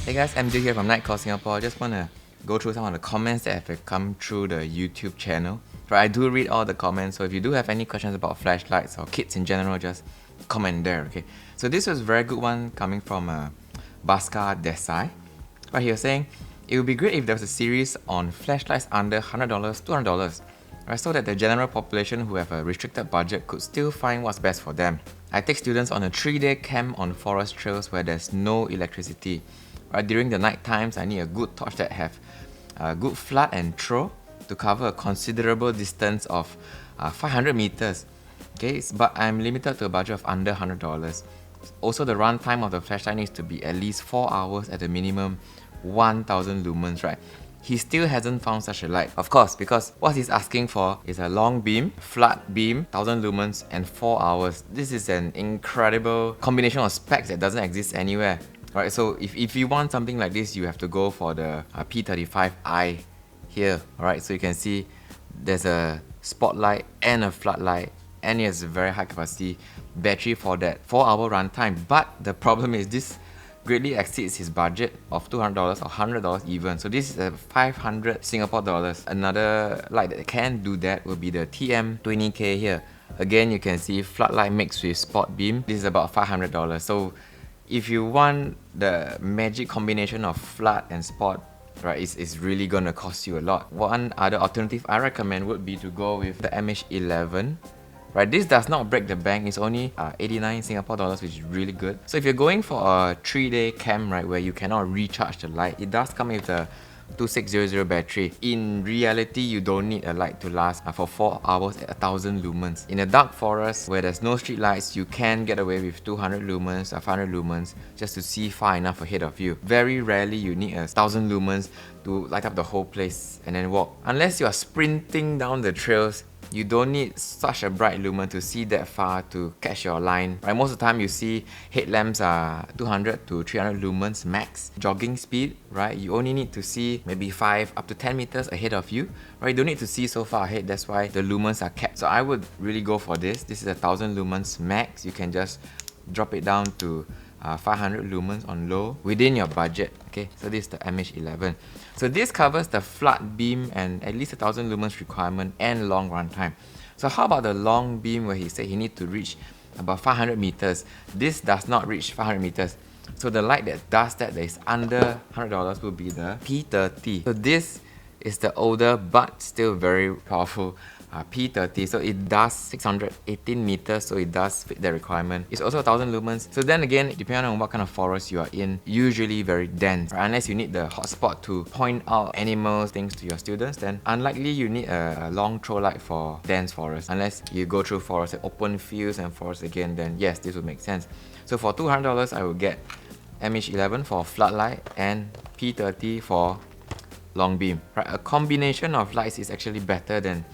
Hey guys, MJ here from Nitecore Singapore. I just want to go through some of the comments that have come through the YouTube channel. Right, I do read all the comments, so if you do have any questions about flashlights or kits in general, just comment there, okay? So this was a very good one coming from Bhaskar Desai. Right, he was saying, it would be great if there was a series on flashlights under $100, $200, right, so that the general population who have a restricted budget could still find what's best for them. I take students on a 3-day camp on forest trails where there's no electricity. Right, during the night times, I need a good torch that have a good flood and throw to cover a considerable distance of 500 meters. Okay, but I'm limited to a budget of under $100. Also, the run time of the flashlight needs to be at least 4 hours at a minimum 1000 lumens, right? He still hasn't found such a light. Of course, because what he's asking for is a long beam, flood beam, 1000 lumens, and 4 hours. This is an incredible combination of specs that doesn't exist anywhere. Right, so if you want something like this, you have to go for the P35i here. Alright, so you can see there's a spotlight and a floodlight, and it has a very high capacity battery for that 4-hour runtime. But the problem is this greatly exceeds his budget of $200 or $100 even. So this is a 500 Singapore dollars. Another light that can do that will be the TM20K here. Again, you can see floodlight mixed with spot beam. This is about $500. So if you want the magic combination of flood and spot, right, it's really gonna cost you a lot. One other alternative I recommend would be to go with the MH11. Right, this does not break the bank, it's only 89 Singapore dollars, which is really good. So if you're going for a 3-day camp, right, where you cannot recharge the light, it does come with the 2600 battery. In reality, you don't need a light to last for 4 hours at 1000 lumens. In a dark forest where there's no street lights, you can get away with 200 lumens or 500 lumens just to see far enough ahead of you. Very rarely you need 1000 lumens to light up the whole place and then walk. Unless you are sprinting down the trails, you don't need such a bright lumen to see that far to catch your line. Right, most of the time you see headlamps are 200 to 300 lumens max. Jogging speed, right, you only need to see maybe 5 up to 10 meters ahead of you. Right, you don't need to see so far ahead, that's why the lumens are capped. So I would really go for this. This is 1000 lumens max. You can just drop it down to 500 lumens on low within your budget. Okay, so this is the MH11. So this covers the flood beam and at least 1000 lumens requirement and long run time. So how about the long beam where he said he need to reach about 500 meters? This does not reach 500 meters. So the light that does that is under $100 will be the P30. So this is the older but still very powerful P30, so it does 618 meters, so it does fit the requirement. It's also 1000 lumens. So then again, depending on what kind of forest you are in, usually very dense. Right? Unless you need the hotspot to point out animals, things to your students, then unlikely you need a long throw light for dense forest. Unless you go through forest, open fields and forest again, then yes, this would make sense. So for $200, I would get MH11 for floodlight and P30 for long beam. Right? A combination of lights is actually better than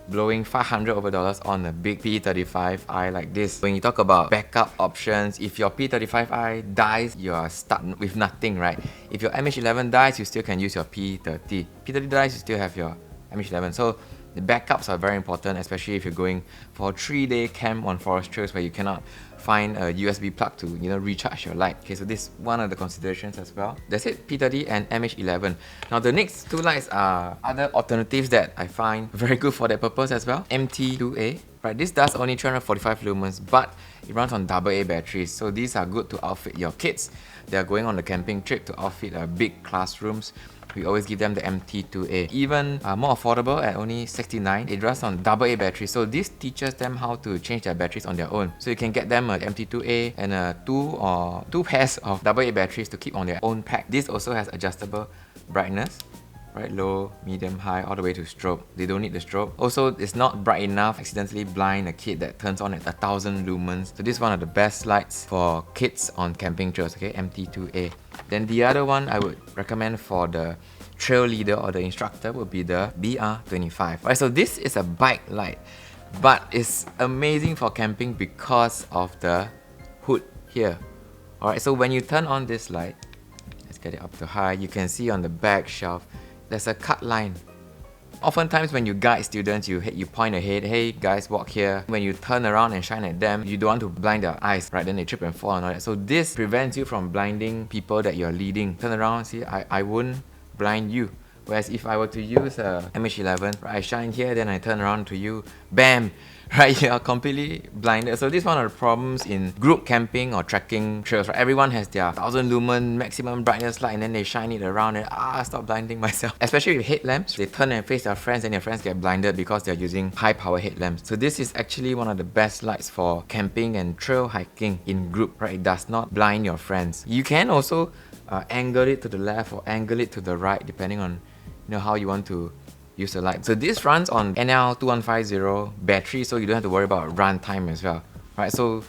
blowing $500 over on a big P35i like this. When you talk about backup options, if your P35i dies, you are stuck with nothing, right? If your MH11 dies, you still can use your P30. P30 dies, you still have your MH11. So the backups are very important, especially if you're going for a 3-day camp on forest trails where you cannot find a USB plug to recharge your light. Okay, so this is one of the considerations as well. That's it, P30 and MH11. Now the next two lights are other alternatives that I find very good for that purpose as well. MT2A. Right, this does only 345 lumens, but it runs on AA batteries. So these are good to outfit your kids. They are going on the camping trip to outfit big classrooms. We always give them the MT2A. Even more affordable at only $69. It runs on AA batteries. So this teaches them how to change their batteries on their own. So you can get them an MT2A and two pairs of AA batteries to keep on their own pack. This also has adjustable brightness. Right, low, medium, high, all the way to strobe. They don't need the strobe. Also, it's not bright enough, accidentally blind a kid that turns on at 1000 lumens. So this is one of the best lights for kids on camping trails, okay, MT2A. Then the other one I would recommend for the trail leader or the instructor would be the BR25. Right, so this is a bike light, but it's amazing for camping because of the hood here. Alright, so when you turn on this light, let's get it up to high, you can see on the back shelf, there's a cut line. Oftentimes when you guide students, you point ahead, hey guys, walk here. When you turn around and shine at them, you don't want to blind their eyes, right? Then they trip and fall and all that. So this prevents you from blinding people that you're leading. Turn around, see, I won't blind you. Whereas if I were to use a MH11, right, I shine here, then I turn around to you, bam, right, you are completely blinded. So this is one of the problems in group camping or trekking trails, right? Everyone has their 1000 lumen maximum brightness light and then they shine it around and stop blinding myself. Especially with headlamps, they turn and face their friends and their friends get blinded because they're using high power headlamps. So this is actually one of the best lights for camping and trail hiking in group, right? It does not blind your friends. You can also angle it to the left or angle it to the right depending on how you want to use the light. So this runs on NL2150 battery, so you don't have to worry about run time as well. Right, so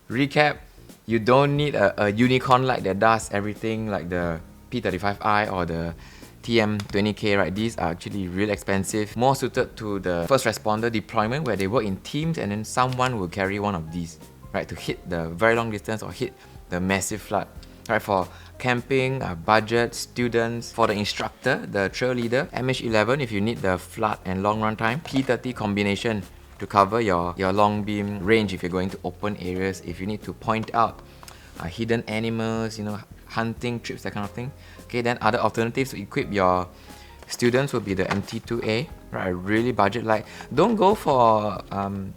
recap, you don't need a unicorn light that does everything like the P35i or the TM20K, right? These are actually really expensive, more suited to the first responder deployment where they work in teams and then someone will carry one of these, right, to hit the very long distance or hit the massive flood. Right, for camping, budget, students, for the instructor, the trail leader, MH11 if you need the flood and long run time, P30 combination to cover your long beam range if you're going to open areas, if you need to point out hidden animals, hunting trips, that kind of thing. Okay, then other alternatives to equip your students will be the MT2A, right? Really budget light. Don't go for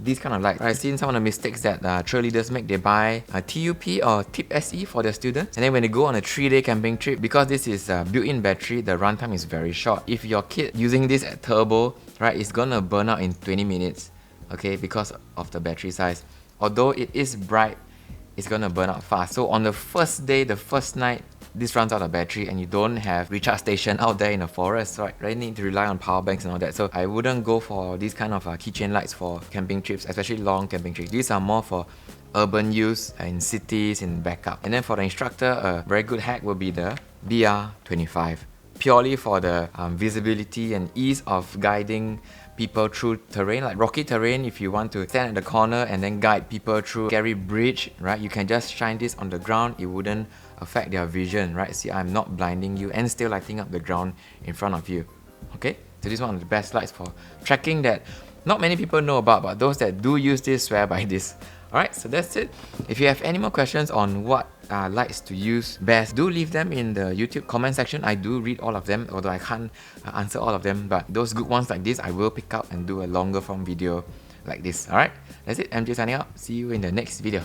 these kind of lights. I've seen some of the mistakes that trail leaders make. They buy a TUP or TIP SE for their students, and then when they go on a 3-day camping trip, because this is a built-in battery, the runtime is very short. If your kid using this at turbo, right, it's gonna burn out in 20 minutes, okay, because of the battery size. Although it is bright, it's gonna burn out fast. So on the first day, the first night, this runs out of battery and you don't have recharge station out there in the forest, right? You need to rely on power banks and all that. So I wouldn't go for these kind of keychain lights for camping trips, especially long camping trips. These are more for urban use in cities, in backup. And then for the instructor, a very good hack will be the BR25. Purely for the visibility and ease of guiding people through terrain, like rocky terrain. If you want to stand at the corner and then guide people through scary bridge, right, you can just shine this on the ground. It wouldn't affect their vision, right? See, I'm not blinding you and still lighting up the ground in front of you. Okay, so this is one of the best lights for trekking that not many people know about, but those that do use this swear by this. Alright, so that's it. If you have any more questions on what lights to use best, do leave them in the YouTube comment section. I do read all of them, although I can't answer all of them, but those good ones like this I will pick up and do a longer form video like this. Alright, that's it. MJ signing out. See you in the next video.